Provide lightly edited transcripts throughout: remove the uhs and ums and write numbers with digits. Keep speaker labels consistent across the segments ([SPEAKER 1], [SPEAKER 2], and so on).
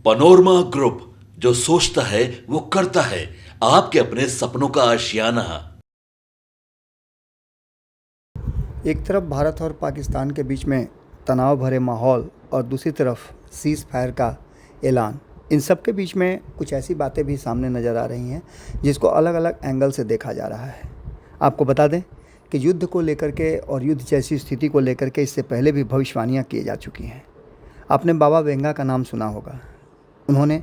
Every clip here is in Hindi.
[SPEAKER 1] पनोरमा ग्रुप, जो सोचता है वो करता है। आपके अपने सपनों का आशियाना।
[SPEAKER 2] एक तरफ भारत और पाकिस्तान के बीच में तनाव भरे माहौल और दूसरी तरफ सीज़ फायर का ऐलान। इन सब के बीच में कुछ ऐसी बातें भी सामने नज़र आ रही हैं जिसको अलग अलग एंगल से देखा जा रहा है। आपको बता दें कि युद्ध को लेकर के और युद्ध जैसी स्थिति को लेकर के इससे पहले भी भविष्यवाणियाँ की जा चुकी हैं। आपने बाबा वेंगा का नाम सुना होगा। उन्होंने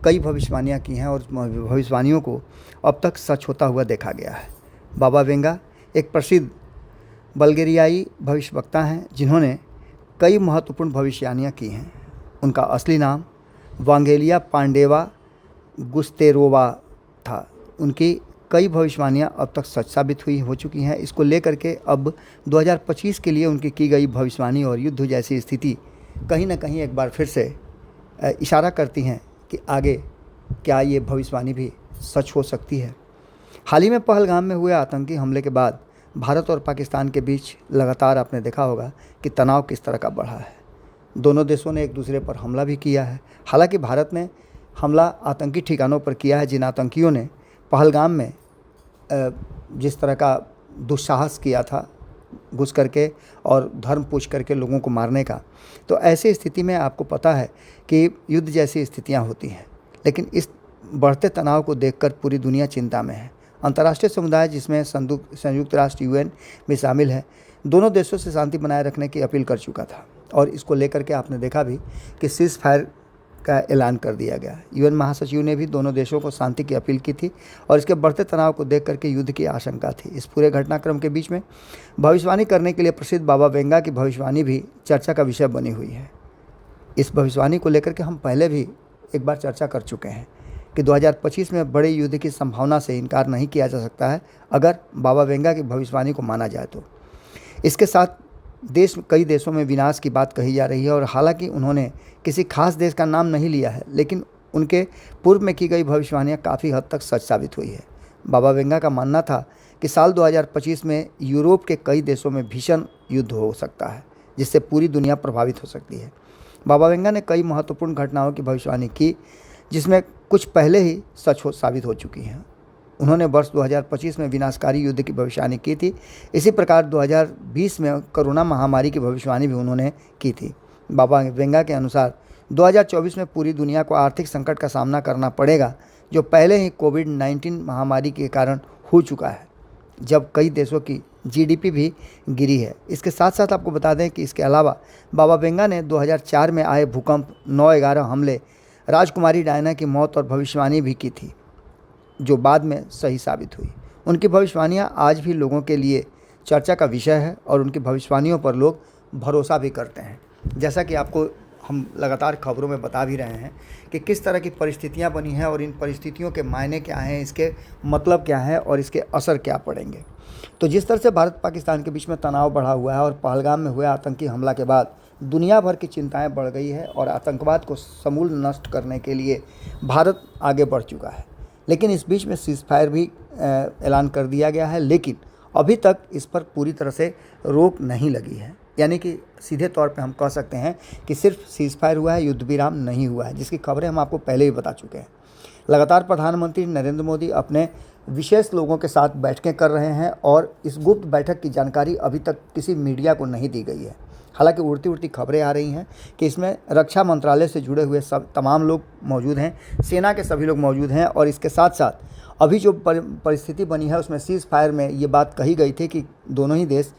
[SPEAKER 2] कई भविष्यवाणियाँ की हैं और भविष्यवाणियों को अब तक सच होता हुआ देखा गया है। बाबा वेंगा एक प्रसिद्ध बल्गेरियाई भविष्यवक्ता हैं जिन्होंने कई महत्वपूर्ण भविष्यवाणियाँ की हैं। उनका असली नाम वांगेलिया पांडेवा गुस्तेरोवा था। उनकी कई भविष्यवाणियाँ अब तक सच साबित हो चुकी हैं। इसको लेकर के अब 2025 के लिए उनकी की गई भविष्यवाणी और युद्ध जैसी स्थिति कहीं ना कहीं एक बार फिर से इशारा करती हैं कि आगे क्या ये भविष्यवाणी भी सच हो सकती है। हाल ही में पहलगाम में हुए आतंकी हमले के बाद भारत और पाकिस्तान के बीच लगातार आपने देखा होगा कि तनाव किस तरह का बढ़ा है। दोनों देशों ने एक दूसरे पर हमला भी किया है। हालांकि भारत ने हमला आतंकी ठिकानों पर किया है जिन आतंकियों ने पहलगाम में जिस तरह का दुस्साहस किया था घुस करके और धर्म पूछ करके लोगों को मारने का। तो ऐसी स्थिति में आपको पता है कि युद्ध जैसी स्थितियां होती हैं। लेकिन इस बढ़ते तनाव को देखकर पूरी दुनिया चिंता में है। अंतर्राष्ट्रीय समुदाय, जिसमें संयुक्त राष्ट्र यूएन भी शामिल है, दोनों देशों से शांति बनाए रखने की अपील कर चुका था और इसको लेकर के आपने देखा भी कि सीज़ फायर का ऐलान कर दिया गया। यूएन महासचिव ने भी दोनों देशों को शांति की अपील की थी और इसके बढ़ते तनाव को देख करके युद्ध की आशंका थी। इस पूरे घटनाक्रम के बीच में भविष्यवाणी करने के लिए प्रसिद्ध बाबा वेंगा की भविष्यवाणी भी चर्चा का विषय बनी हुई है। इस भविष्यवाणी को लेकर के हम पहले भी एक बार चर्चा कर चुके हैं कि 2025 में बड़े युद्ध की संभावना से इनकार नहीं किया जा सकता है अगर बाबा वेंगा की भविष्यवाणी को माना जाए तो। इसके साथ कई देशों में विनाश की बात कही जा रही है और हालांकि उन्होंने किसी खास देश का नाम नहीं लिया है, लेकिन उनके पूर्व में की गई भविष्यवाणियाँ काफ़ी हद तक सच साबित हुई है। बाबा वेंगा का मानना था कि साल 2025 में यूरोप के कई देशों में भीषण युद्ध हो सकता है जिससे पूरी दुनिया प्रभावित हो सकती है। बाबा वेंगा ने कई महत्वपूर्ण घटनाओं की भविष्यवाणी की जिसमें कुछ पहले ही साबित हो चुकी हैं। उन्होंने वर्ष 2025 में विनाशकारी युद्ध की भविष्यवाणी की थी। इसी प्रकार 2020 में कोरोना महामारी की भविष्यवाणी भी उन्होंने की थी। बाबा वेंगा के अनुसार 2024 में पूरी दुनिया को आर्थिक संकट का सामना करना पड़ेगा जो पहले ही कोविड-19 महामारी के कारण हो चुका है, जब कई देशों की जीडीपी भी गिरी है। इसके साथ साथ आपको बता दें कि इसके अलावा बाबा वेंगा ने 2004 में आए भूकंप, 9/11 हमले, राजकुमारी डायना की मौत और भविष्यवाणी भी की थी जो बाद में सही साबित हुई। उनकी भविष्यवाणियाँ आज भी लोगों के लिए चर्चा का विषय है और उनकी भविष्यवाणियों पर लोग भरोसा भी करते हैं। जैसा कि आपको हम लगातार खबरों में बता भी रहे हैं कि किस तरह की परिस्थितियाँ बनी हैं और इन परिस्थितियों के मायने क्या हैं, इसके मतलब क्या है और इसके असर क्या पड़ेंगे। तो जिस तरह से भारत पाकिस्तान के बीच में तनाव बढ़ा हुआ है और पहलगाम में हुए आतंकी हमला के बाद दुनिया भर की चिंताएं बढ़ गई है और आतंकवाद को समूल नष्ट करने के लिए भारत आगे बढ़ चुका है। लेकिन इस बीच में सीज़ फायर भी ऐलान कर दिया गया है, लेकिन अभी तक इस पर पूरी तरह से रोक नहीं लगी है। यानी कि सीधे तौर पे हम कह सकते हैं कि सिर्फ सीज़ फायर हुआ है, युद्ध विराम नहीं हुआ है, जिसकी खबरें हम आपको पहले ही बता चुके हैं। लगातार प्रधानमंत्री नरेंद्र मोदी अपने विशेष लोगों के साथ बैठकें कर रहे हैं और इस गुप्त बैठक की जानकारी अभी तक किसी मीडिया को नहीं दी गई है। हालांकि उड़ती खबरें आ रही हैं कि इसमें रक्षा मंत्रालय से जुड़े हुए तमाम लोग मौजूद हैं, सेना के सभी लोग मौजूद हैं और इसके साथ साथ अभी जो परिस्थिति बनी है उसमें सीज़ फायर में ये बात कही गई थी कि दोनों ही देश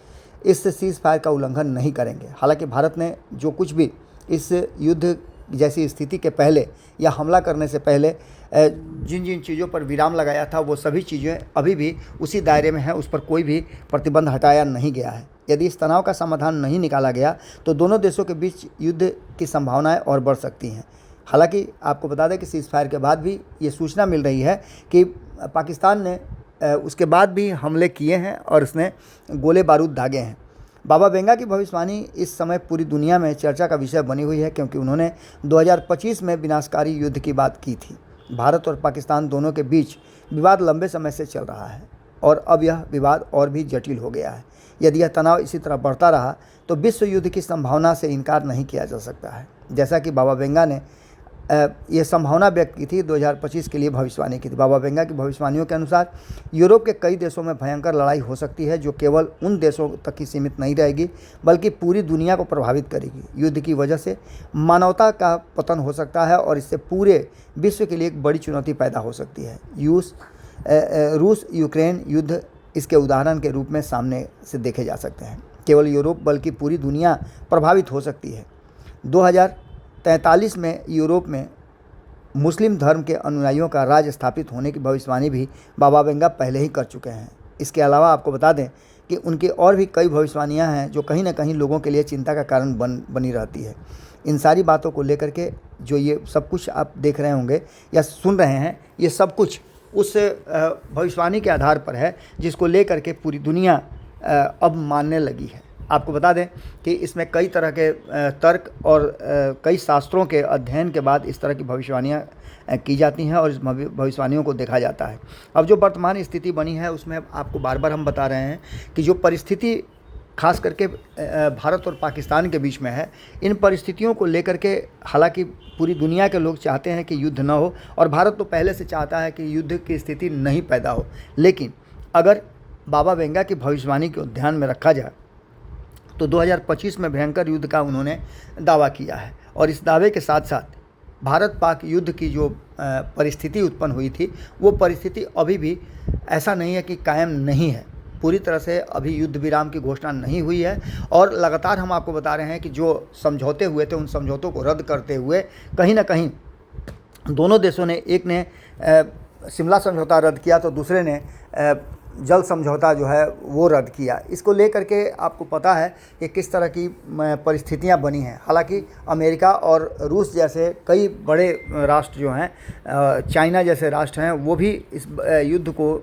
[SPEAKER 2] इस सीज़ फायर का उल्लंघन नहीं करेंगे। हालांकि भारत ने जो कुछ भी इस युद्ध जैसी स्थिति के पहले या हमला करने से पहले जिन जिन चीज़ों पर विराम लगाया था वो सभी चीज़ें अभी भी उसी दायरे में हैं, उस पर कोई भी प्रतिबंध हटाया नहीं गया है। यदि इस तनाव का समाधान नहीं निकाला गया तो दोनों देशों के बीच युद्ध की संभावनाएं और बढ़ सकती हैं। हालांकि आपको बता दें कि सीज़ फायर के बाद भी ये सूचना मिल रही है कि पाकिस्तान ने उसके बाद भी हमले किए हैं और उसने गोले बारूद दागे हैं। बाबा वेंगा की भविष्यवाणी इस समय पूरी दुनिया में चर्चा का विषय बनी हुई है क्योंकि उन्होंने 2025 में विनाशकारी युद्ध की बात की थी। भारत और पाकिस्तान दोनों के बीच विवाद लंबे समय से चल रहा है और अब यह विवाद और भी जटिल हो गया है। यदि यह तनाव इसी तरह बढ़ता रहा तो विश्व युद्ध की संभावना से इनकार नहीं किया जा सकता है। जैसा कि बाबा वेंगा ने ये संभावना व्यक्त की थी 2025 के लिए भविष्यवाणी की थी। बाबा वेंगा की भविष्यवाणियों के अनुसार यूरोप के कई देशों में भयंकर लड़ाई हो सकती है जो केवल उन देशों तक ही सीमित नहीं रहेगी बल्कि पूरी दुनिया को प्रभावित करेगी। युद्ध की वजह से मानवता का पतन हो सकता है और इससे पूरे विश्व के लिए एक बड़ी चुनौती पैदा हो सकती है। रूस यूक्रेन युद्ध इसके उदाहरण के रूप में सामने से देखे जा सकते हैं। केवल यूरोप बल्कि पूरी दुनिया प्रभावित हो सकती है। 2043 में यूरोप में मुस्लिम धर्म के अनुयायियों का राज स्थापित होने की भविष्यवाणी भी बाबा वेंगा पहले ही कर चुके हैं। इसके अलावा आपको बता दें कि उनकी और भी कई भविष्यवाणियां हैं जो कहीं ना कहीं लोगों के लिए चिंता का कारण बनी रहती है। इन सारी बातों को लेकर के जो ये सब कुछ आप देख रहे होंगे या सुन रहे हैं, ये सब कुछ उस भविष्यवाणी के आधार पर है जिसको लेकर के पूरी दुनिया अब मानने लगी है। आपको बता दें कि इसमें कई तरह के तर्क और कई शास्त्रों के अध्ययन के बाद इस तरह की भविष्यवाणियाँ की जाती हैं और इस भविष्यवाणियों को देखा जाता है। अब जो वर्तमान स्थिति बनी है उसमें आपको बार बार हम बता रहे हैं कि जो परिस्थिति खास करके भारत और पाकिस्तान के बीच में है, इन परिस्थितियों को लेकर के हालांकि पूरी दुनिया के लोग चाहते हैं कि युद्ध न हो और भारत तो पहले से चाहता है कि युद्ध की स्थिति नहीं पैदा हो। लेकिन अगर बाबा वेंगा की भविष्यवाणी को ध्यान में रखा जाए तो 2025 में भयंकर युद्ध का उन्होंने दावा किया है और इस दावे के साथ साथ भारत पाक युद्ध की जो परिस्थिति उत्पन्न हुई थी वो परिस्थिति अभी भी ऐसा नहीं है कि कायम नहीं है। पूरी तरह से अभी युद्ध विराम की घोषणा नहीं हुई है और लगातार हम आपको बता रहे हैं कि जो समझौते हुए थे उन समझौतों को रद्द करते हुए कहीं ना कहीं दोनों देशों ने, एक ने शिमला समझौता रद्द किया तो दूसरे ने जल समझौता जो है वो रद्द किया। इसको लेकर के आपको पता है कि किस तरह की परिस्थितियां बनी हैं। हालांकि अमेरिका और रूस जैसे कई बड़े राष्ट्र जो हैं, चाइना जैसे राष्ट्र हैं, वो भी इस युद्ध को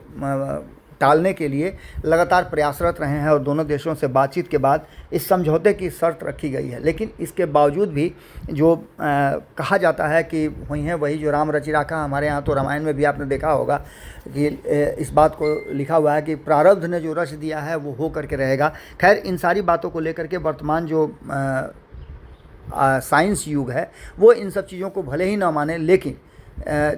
[SPEAKER 2] टालने के लिए लगातार प्रयासरत रहे हैं और दोनों देशों से बातचीत के बाद इस समझौते की शर्त रखी गई है। लेकिन इसके बावजूद भी जो कहा जाता है कि वही है वही जो राम रचि राखा, हमारे यहाँ तो रामायण में भी आपने देखा होगा कि इस बात को लिखा हुआ है कि प्रारब्ध ने जो रच दिया है वो हो करके रहेगा। खैर, इन सारी बातों को लेकर के वर्तमान जो साइंस युग है वो इन सब चीज़ों को भले ही ना माने, लेकिन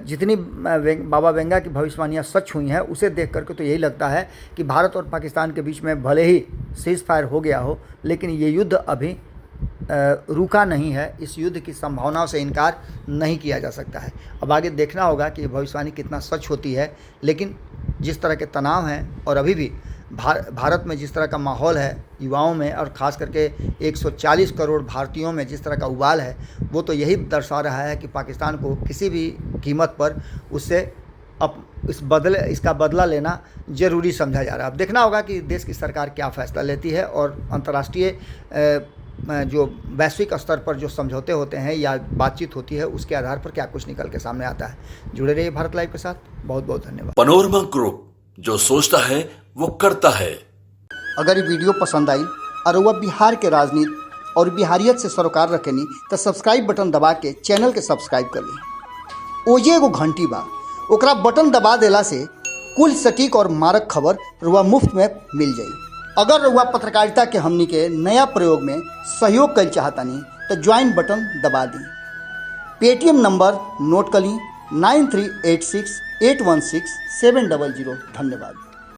[SPEAKER 2] जितनी बाबा वेंगा की भविष्यवाणियाँ सच हुई हैं उसे देख करके तो यही लगता है कि भारत और पाकिस्तान के बीच में भले ही सीज़ फायर हो गया हो लेकिन ये युद्ध अभी रुका नहीं है। इस युद्ध की संभावनाओं से इनकार नहीं किया जा सकता है। अब आगे देखना होगा कि ये भविष्यवाणी कितना सच होती है। लेकिन जिस तरह के तनाव हैं और अभी भी भारत में जिस तरह का माहौल है युवाओं में और ख़ास करके 140 करोड़ भारतीयों में जिस तरह का उबाल है, वो तो यही दर्शा रहा है कि पाकिस्तान को किसी भी कीमत पर उससे इसका बदला लेना ज़रूरी समझा जा रहा है। अब देखना होगा कि देश की सरकार क्या फ़ैसला लेती है और अंतर्राष्ट्रीय जो वैश्विक स्तर पर जो समझौते होते हैं या बातचीत होती है उसके आधार पर क्या कुछ निकल के सामने आता है। जुड़े रहिए भारत लाइव के साथ। बहुत बहुत धन्यवाद।
[SPEAKER 1] पनोरमा ग्रुप, जो सोचता है वो करता है।
[SPEAKER 2] अगर ये वीडियो पसंद आई और वह बिहार के राजनीति और बिहारियत से सरोकार रखेनी तो सब्सक्राइब बटन दबा के चैनल के सब्सक्राइब कर ली। ओजे एगो घंटी बा, ओकरा बटन दबा देला से कुल सटीक और मारक खबर रुआ मुफ्त में मिल जाई। अगर रुआ पत्रकारिता के हमनी के नया प्रयोग में सहयोग कर चाहतानी तो ज्वाइन बटन दबा दी। पेटीएम नंबर नोट कर ली 9386816700। धन्यवाद।